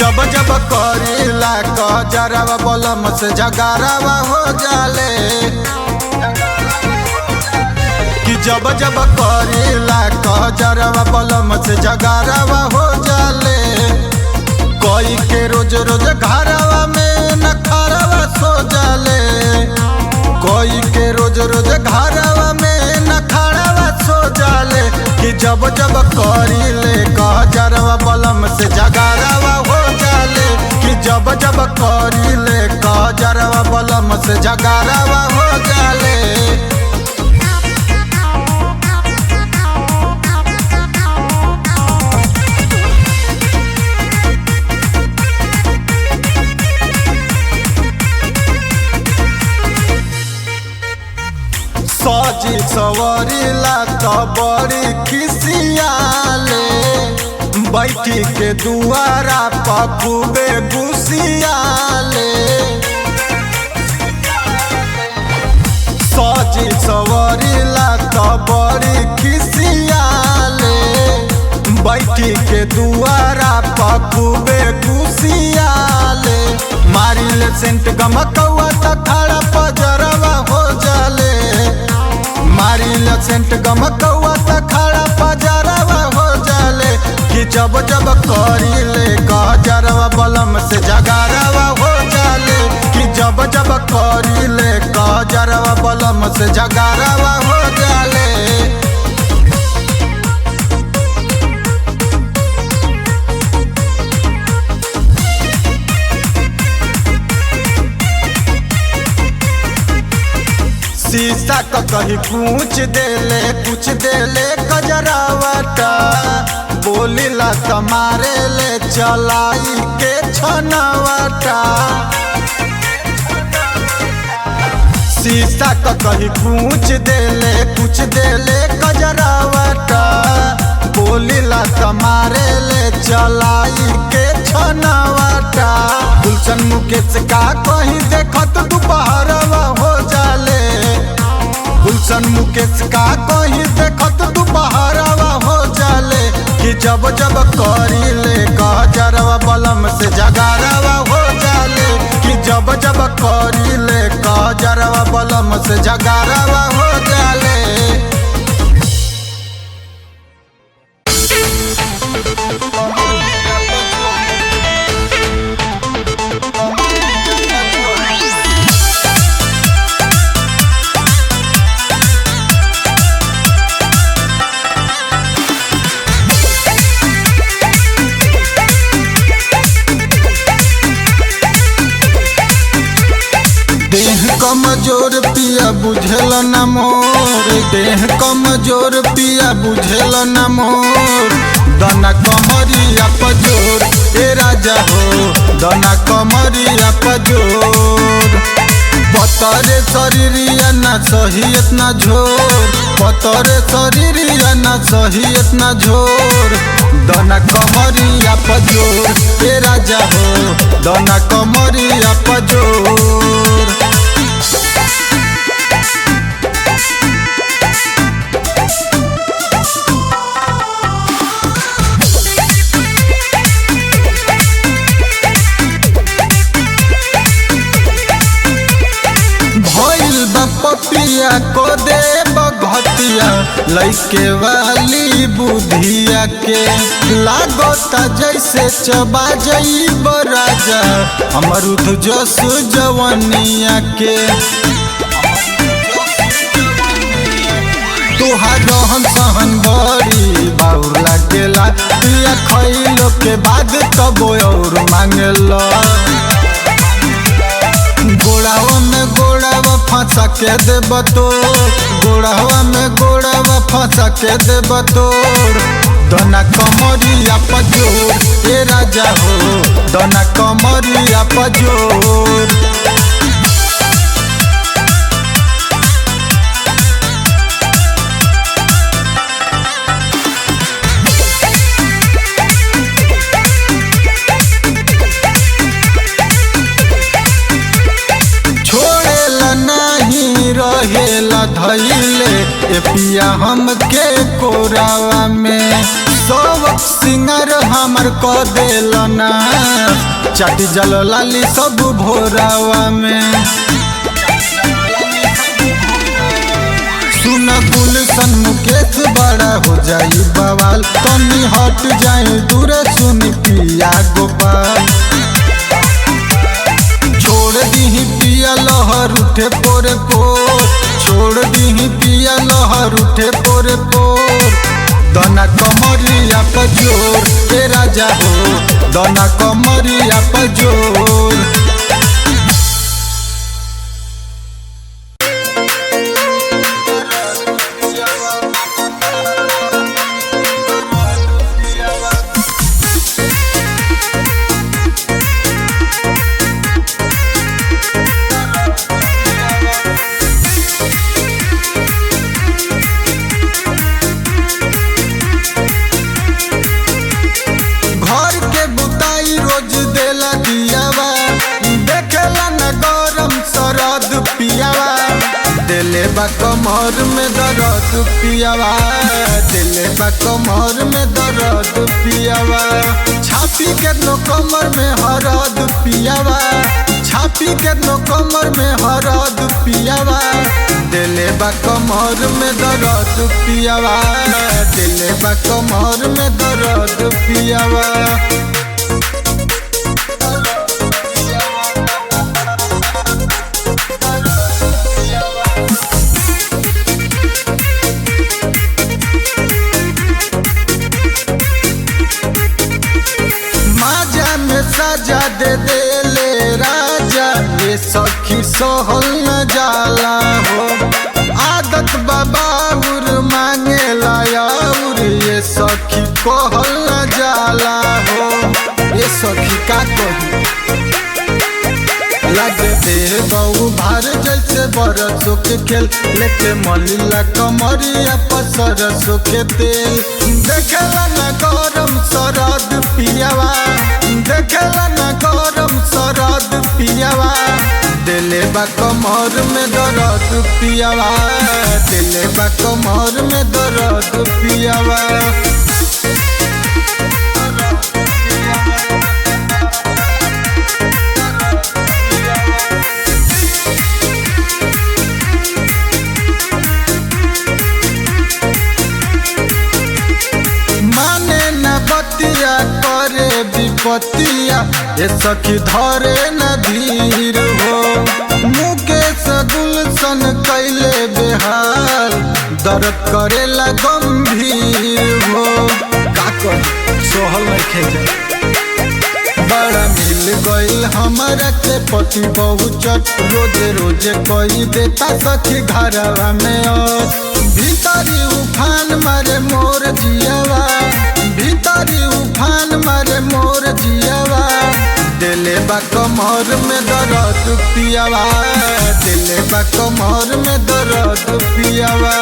जब जब करीला कजरवा बलम से जगारवा हो जाले कि जब जब करीला कजरवा बलम से जगारवा हो जाले कोई के रोज रोज घरवा में न खरवा सो जाले कोई के रोज रोज घरवा में न खरवा सो जाले कि जब जब करीले कजरवा बलम से जगारवा हो जाले कि जब जब करीले कजरवा बलम से जगारवा हो जाले। सजी सवरीला तो बड़ी खिसियाले बैठी के दुआरा पखुबे गुसियाले सजी सवरीला तो बड़ी खिसियाले बैठी के दुआरा पखुबे गुसियाले मारिले सेंट गमकवा त खड़ा पजरवा हो जाले मारिल सेंट गमकवा त खड़ा पजरवा हो जाले कि जब जब करीले कजरवा बलम से जगारवा हो जाले कि जब जब करीले कजरवा बलम से जगारवा हो जाले। शीशा का कहीं पूछ देले कुछ देले कजरावटा बोलिला तुम्हारे ले चलाई के छनवटा शीशा का कहीं पूछ देले कुछ देले कजरावटा बोलिला तुम्हारे ले चलाई के छनवटा गुलशन मुकेश का कहीं देखत दोपहरवा हो जाले गुलशन मुकेश का कहीं देखत दोपहरवा हो जाले कि जब जब करीले कजरवा बलम से जगारवा हो जाले कि जब जब करीले कजरवा बलम से जगारवा हो जाले। देह कमजोर पिया बुझेल न मोर देह कमजोर पिया बुझेल न मोर दना कमरिया पजोर ए राजा हो दना कमरिया पजोर पतरे शरीरिया न सहियत न झोर पतरे शरीरिया न सहियत न झोर दना कमरिया पजोर ए राजा हो दना कमरिया पजोर। पपिया को दे बघतिया लइके वाली बुधिया के लागोता जैसे चबा जइब राजा अमरुद जस जवनिया के तुहार रहन सहन बड़ी बाउर लागेला पिया खइलो के बाद तब और मांगेला गोड़ावा में गोड़ावा फंसा के देब तोर गोड़ावा में गोड़ावा फंसा के देब तोर दना कमरिया पजोर ए राजा हो दना कमरिया पजोर। पिया हमके कोरावा में सब सिंगर हमर क देलना चाटी जल लाली सब भोरावा में सुन गुलशन मुकेश बड़ा हो जाई बवाल तनी हट जाए दूर सुन पिया गोपाल छोड़ दीही पिया लहर उठे पोरे पोर छोड़ दीही पिया लहर उठे पोरे पोर दना कमरिया पर जोर के राजा हो दना कमरिया पर जोर कमर में दर्द पियावा दिले बा कमर में दर्द पियावा छापी के नो कमर में हरद पियावा छापी के नो कमर में हरद पियावा दिले बा कमर में दर्द पियावा दिले बा कमर में दर्द पियावा सजा दे देले राजा ये सखी सोहल न जाला हो आदत बाबाउर मांगे लायाउर ये सखी कोहल न जाला हो ये सखी का कही लगे देह बहु भार जैसे बरसों के खेल लेके मलिला कमरिया पर सरसों के तेल देखेला न गरम सरद पियावा देखेला न गरम सरद पियावा दिले बा कमर में दर्द पियावा दिले बा कमर में दर्द पियावा करे विपतिया ये सखी धरे न धीर हो मुकेश गुलशन कैले बेहाल दर्द करेला गंभीर हो का कर सोहल रखे बड़ा मिल गईल हमारा के पति बहुचट रोजे रोजे कोई देता सखी घरवा में और भीतरी उफान मारे मोर जियावा भीतरी उफान मारे मोर जियावा दिले बा कमर में दर्द पियावा दिले बा कमर में दर्द पियावा।